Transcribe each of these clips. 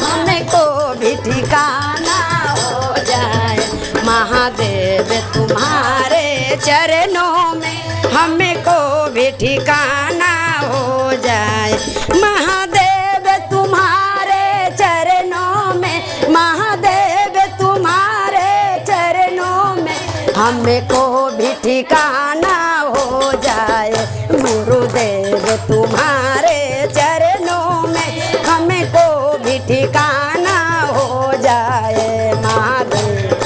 हमको भी ठिकाना हो जाए। महादेव तुम्हारे चरणों में हमको भी ठिकाना हो जाए। महादेव तुम्हारे चरणों में, महादेव तुम्हारे चरणों में हमको भी ठिकाना हो जाए। गुरुदेव तुम्हारे चरणों में हमको भी ठिकाना हो जाए। महादेव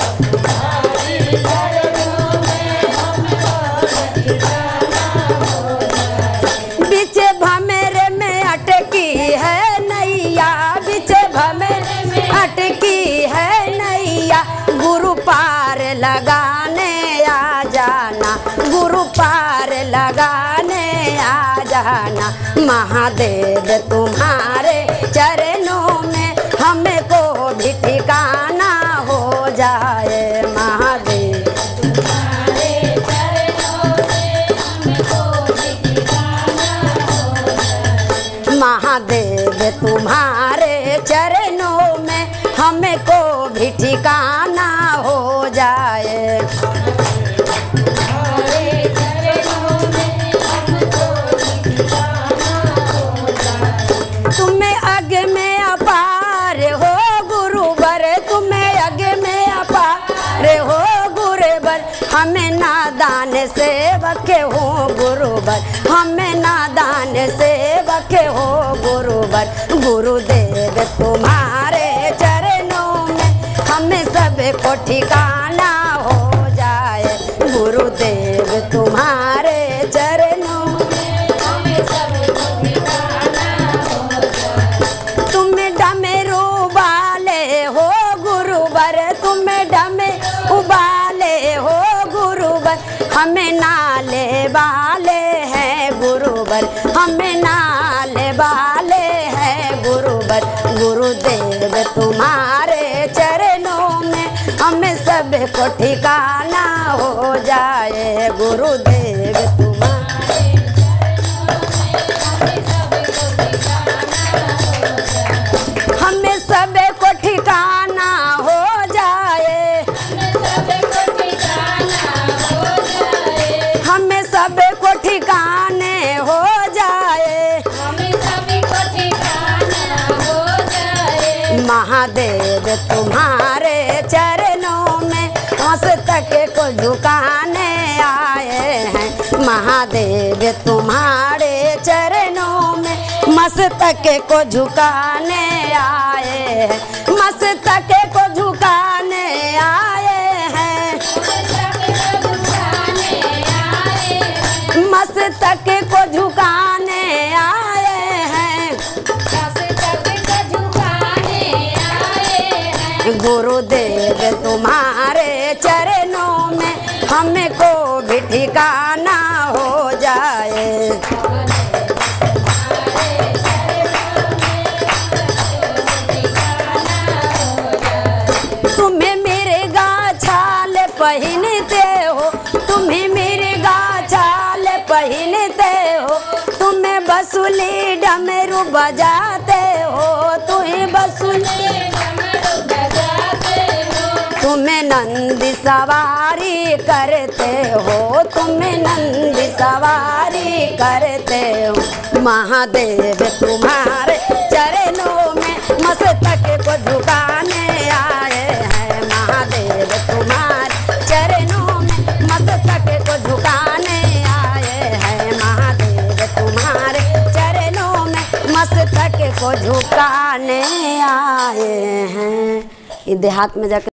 बीच भंवरे में अटकी है नैया, बीच भंवरे में अटकी है नैया, गुरु पार लगाने आ जाना, गुरु पार लगाने आ जाना। महादेव तुम्हारे चरणों में हमको भी ठिकाना हो जाए। महादेव तुम्हारे चरणों में हमको भी ठिकाना हो जाए। महादेव तुम्हारे चरणों में हमको भी ठिकाना हो जाए। तुम्हें आगे में अपार हो गुरुवर, तुम्हें आगे में अपार हो गुरुवर, हमें नादान सेवक हो गुरुवर, हमें नादान सेवक हो गुरुवर। गुरुदेव तुम्हारे चरणों में हमें सबको ठिकाना हो जाए। गुरुदेव तुम्हारे चरणों में हमें सबको ठिकाना हो जाए। तुम्हें डमे उबाले हो गुरुवर, तुम्हें डमे उबाले हो गुरुवर, हमें नाले वाले हैं गुरुवर, हमें नाले वाले हैं गुरुवर। गुरुदेव तुम्हारे चरणों में हमें सबको ठिकाना हो जाए। गुरुदेव तुम्हारे हमें सबको ठिकाना हो जाए, हमें सबको ठिकाने हो जाए, हमें सबको ठिकाना हो जाए। महादेव तुम्हारे चरणों में मस्तक को झुकाने आए हैं। महादेव तुम्हारे चरणों में मस्तक को झुकाने आए हैं, मस्तक को झुकाने आए हैं, मस्तक को झुकाने आए हैं, गुरुदेव तुम्हारे चरणों में हमको भी ठिकाना हो जाए। तुम्हें मेरे गाछाल पहनते हो, तुम्हें मेरे गाछाल पहनते हो, तुम्हें बसुली डमरू बजाते हो, तुम्हें बसुली डमरू बजाते हो, तुम्हें नंदी सवारी करते हो, तुम्हें नंदी सवारी करते हो। महादेव तुम्हारे चरणों में मस्तक को झुकाने आए हैं। महादेव तुम्हारे चरणों में मस्तक को झुकाने आए हैं। महादेव तुम्हारे चरणों में मस्तक को झुकाने आए हैं। ये देहात में जाकर